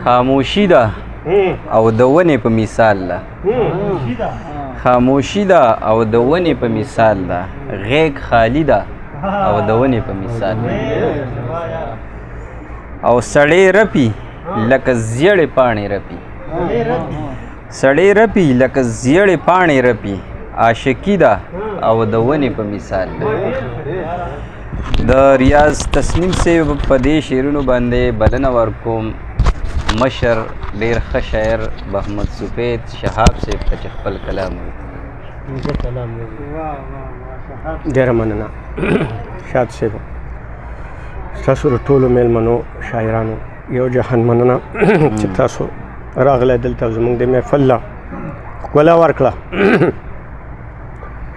خاموشي ده او د ونې په مثال ده خاموشي ده او د ونې په مثال ده غیږ خالی ده او د ونې په مثال ده او سړی رپي لکه زیړې پاڼې رپي سړی رپي لکه زیړې پاڼې رپي عاشقي ده او د ونې په مثال ده د ریاض تسنیم صاحب په دې شعرونو باندې بلنه ورکوم مشر ډېر ښه شاعر محمد سفید شهاب صاحب ته چې خپل کلام ډېره مننه شاد صاحب ستاسو د ټولو میلمنو شاعرانو یو جهان مننه چې تاسو راغلی دلته زموږ د محفل له ښکلا ورکړه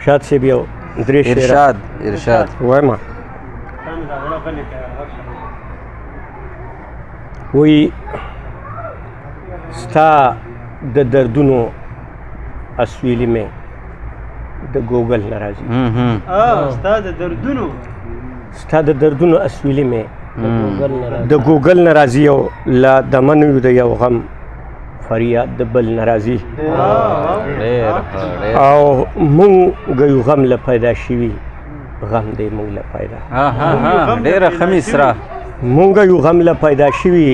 شاد صاحب یو درې شعر ارشاد وایم وی ستا د دردونو اسویلی مې د ګوګل نه راځي ستا د دردونو اسویلی مې د ګوګل نه راځي او له دمنو د یو غم فریاد د بل نه راځي او مونږ یو غم له پیدا شوي غم دی مونږ له پیدا ډېره ښه مصرع مونږ یو غم له پیدا شوي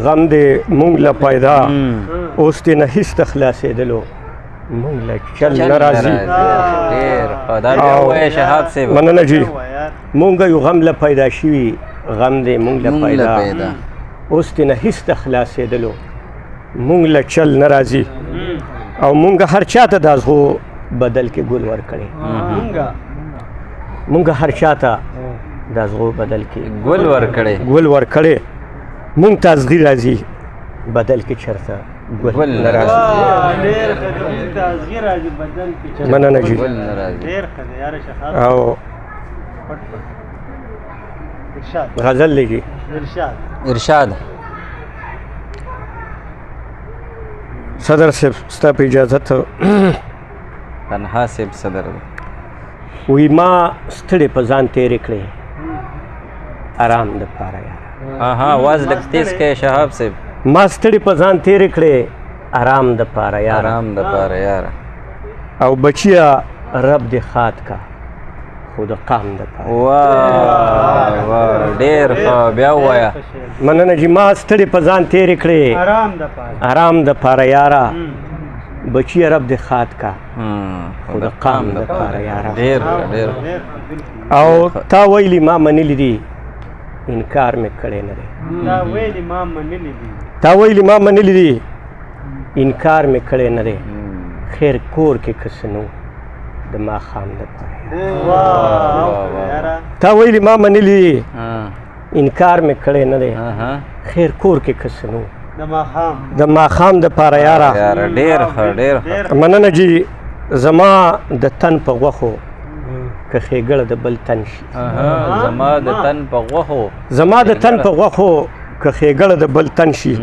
غم دی مونږ له پیدا اوس دې نه هېڅ ته خلاصېدلو مونږ له چل نه راځي مننه جي مونږ یو غم له پیدا شوي غم دی مونږ له پیدا اوس دې نه هېڅ ته خلاصېدلو مونږ له چل نه راځي او مونږ هر چا ته د ازغو بدل کې ګل ورکړی مونږ هر چا ته د ازغو بدل کې ګل ورکړی مونږ ته ازغي راځي بدل کې چېرته ګل نه راځي مننه جي او غزل لیکي ارشاد صدر صاحب ستا په اجازت تنها صاحب صدر وی ما ستړې په ځان تېرې کړې آرام دپاره یاره आवाज لږ تیز کړئ شهاب صاحب ما ستړې په ځان تېرې کړې آرام دپاره یاره او بچیه رب دې خات کا خو د قام دپاره ډېر ښه بیا ووایه مننه جي ما ستړې په ځان تېرې کړې آرام دپاره یاره بچیه رب دې خات کا خو د قام دپاره یاره او تا ویلي ما منلي دي انکار مې کړی نه دی تا ویلي ما منلي دي انکار مې کړی نه دی خیر کور کې کس نو د ماښام دپاره تا ویلي ما منلي دي انکار مې کړی نه دی خیر کور کې کس نو د ماښام دپاره یاره مننه جي زما د تن په غوښو که ښېګړه د بل تن شي زما د تن په غوښو که ښېګړه د بل تن شي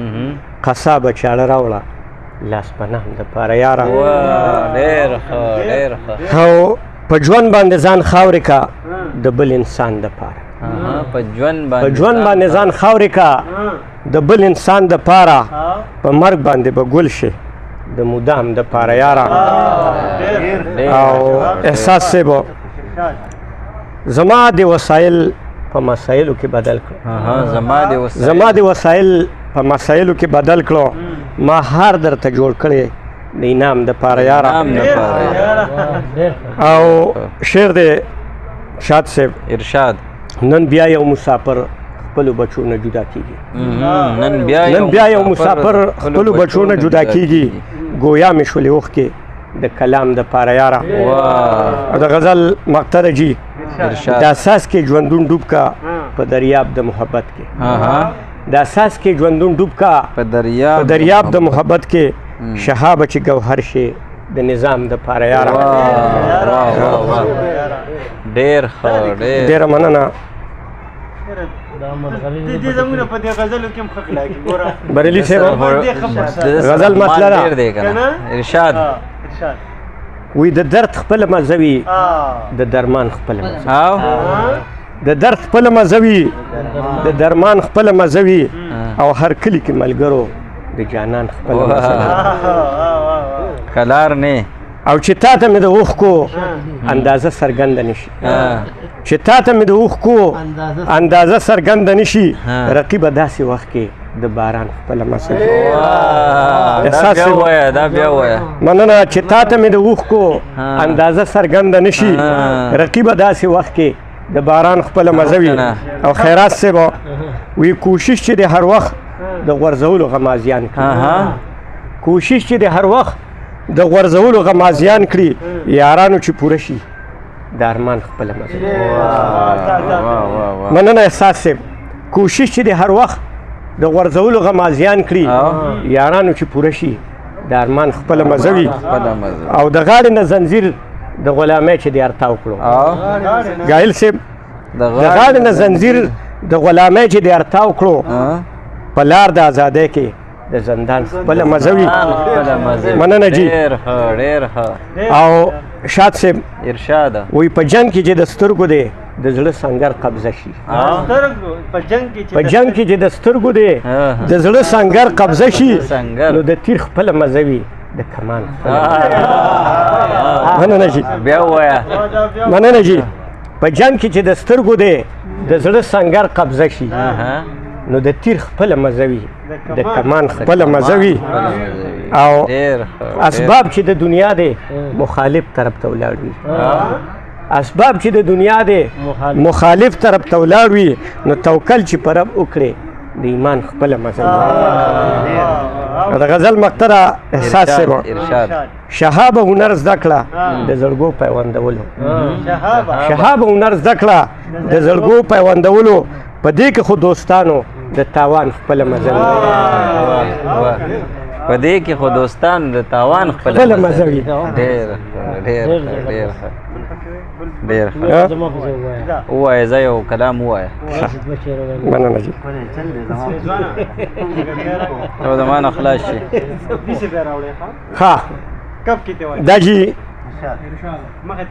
قصابه چاړه راوړه لاس په نام دپاره یاره او په ژوند باندې ځان خاورې کا د بل انسان دپاره په ژوند باندې ځان خاورې کا د بل انسان دپاره په مرګ باندې به ګل شي د مدام دپاره یاره او احساس صاحب زما د وسایل په مسایلو کې بدل کړو زما د وسایل په مسایلو کې بدل کړو ما هار درته جوړ کړی د انعام دپاره یاره او شعر دی شاد صاحب ارشاد نن بیا یو مسافر خپلو بچو نه جدا کېږي نن بیا یو مسافر خپلو بچو نه جدا کېږي گویا مې شولې اوښکې د کلام دپاره یاره د غزل مقطع جي د اساس کې ژوندون ډوب کا په دریاب د محبت کې د اساس کې ژوندون ډوب کا په دریاب د محبت کې شهابه چې ګوهر شي د نظام دپاره یاره ډېره مننه بریلي صاحب غزل مطلع ده ارشاد وی د درد خپله مزه وي د درمان خپله مزه د درد خپله مزه وي د درمان خپله مزه وي او هر کلي کې ملګرو د جانان خپله مزه وي کلار نه او چې تا ته مې د اوښکو اندازه څرګنده نشي چې تا ته مې د اوښکو اندازه څرګنده نشي رقیبه داسې وخت کې د باران خپله مزه وي دا بیا وایه مننه چې تا ته مې د اوښکو اندازه څرګنده نشي رقیبه داسې وخت کې د باران خپله مزه وي او خیرات صاحب وی کوشش چې د هر وخت د غورځولو غمازیان کړي کوشش چې د هر وخت د غورځولو غمازیان کړي یارانو چې پوره شي د ارمان خپله مزه وي مننه احساس صاحب کوشش چې د هر وخت د غورځولو غمازیان کړي یارانو چې پوره شي د ارمان خپله مزه وي او د غاړې نه زنځیر د غلامۍ چې دې ارتاو کړو ګایل صاحب د غاړې نه زنځیر د غلامۍ چې دې ارتاو کړو په لار د ازادۍ کې د زندان خپله مزه وي مننه جي او شاد صاحب ارشاد وی په جنګ کې چې د سترګو دی د زړه سنګر قبضه شي په جنګ کې چې د سترګو دی د زړه سنګر قبضه شي نو د تیر خپله مزه وي د کمان مننه جي بیا وایه مننه جي په جنګ کې چې د سترګو دی د زړه سنګر قبضه شي نو د تیر خپله مزه وي د کمان خپله مزه وي او اسباب چې د دنیا دی مخالف طرف ته ولاړ وي اسباب چې د دنیا دی مخالف طرف ته ولاړ وي نو توکل چې په رب وکړې د ایمان خپله مزه وي د غزل مقطره احساس صاحب شهاب هنر زده کړه د زړګو پیوندولو شهاب هنر زده کړه د زړګو پیوندولو په دې کې خو دوستانو د تاوان خپله مزه وي په دې کې خو دوستانو د تاوان خپله مزه وي ډېر ووایه زه یو کلام ووایه مننه جي او زما نه خلاص شي ښه دا جي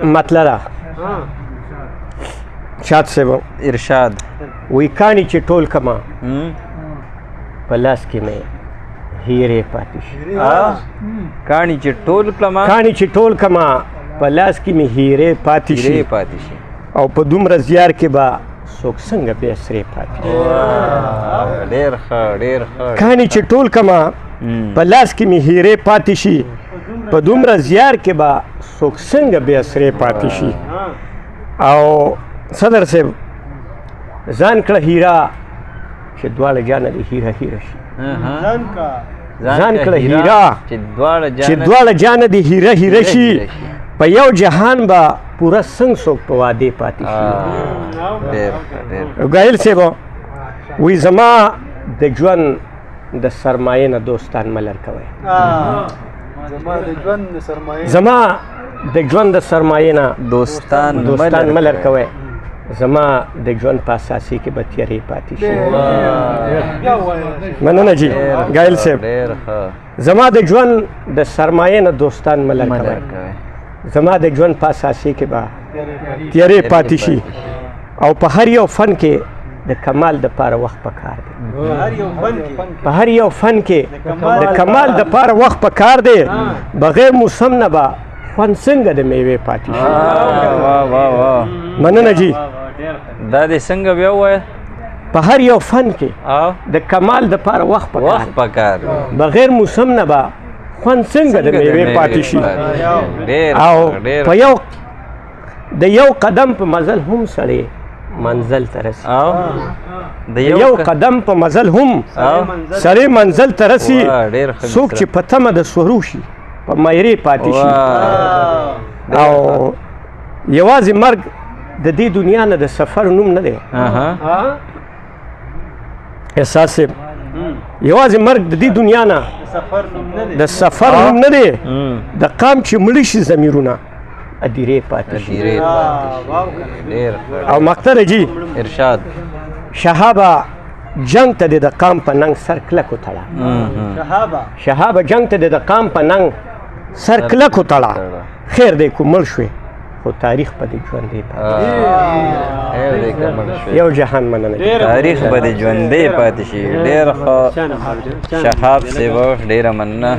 مطلب شاد صاحب ارشاد وی کاڼي چې ټول کما په لاس کې مې هیرې پاتې شي کاڼي چې ټول کما کاڼي چې ټول کما په لاس کې مې هیرې پاتې شي او په دومره زیار کې به څوک څنګه بیا سرې پاتې شي ډېر ښه ډېر ښه کاڼي چې ټول کما په لاس کې مې هیرې پاتې شي په دومره زیار کې به څوک څنګه بیا سرې پاتې شي او صدر صاحب ځان کړه هیرا چې دواړه جانه دې هیره هیره شي ځان کړه هیرا چې دواړه جانه دې هیره هیره شي په یو جهان به پوره څنګ څوک په وعدې پاتې شي ګایل صاحب وی زما د ژوند د سرمایې نه دوستان مه لر کوئ زما د ژوند د سرمایې نه دوستان مه لر کوئ زما د ژوند په اساسي کې به تیارې پاتې شي مننه جي ګایل صاحب زما د ژوند د سرمایې نه دوستان مه لر کوئ زما د ژوند په اساسي کې به تیارې پاتې شي او په هر یو فن کې د کمال د پاره وخت پکار دی په هر یو فن کې د کمال د پاره وخت پکار دی بغیر موسم نه به خوند څنګه د میوې پاتې شي مننه جي دا دې څنګه بیا ووایه په هر یو فن کې د کمال د پاره وخت پکار بغیر موسم نه به خوند څنګه د میوې پاتې شي او په د یو قدم په مزل هم سړی منزل ته رسي د یو قدم په مزل هم سړی منزل ته رسي څوک چې په تمه د سورو شي په مایرې پاتې شي او یوازې مرګ د دې دنیا نه د سفر نوم نه دی احساس صاحب یوازې مرګ د دې دنیا نه د سفر نوم نه دی د قام چې مړه شي ضمیرونه ادیرې پاتې شي او مقطر جي ارشاد شهابه جنگ ته د قام په ننګ سر کلک وتړه شهابه جنگ ته د قام په ننګ سر کلک وتړه خیر دی کو مړ شوې خو تاریخ په دې ژوندی پاتې دی که مړ شوی یو جهان مننه تاریخ به دې ژوندی پاتې شي ډېر ښه شهاب صاحب ډېره مننه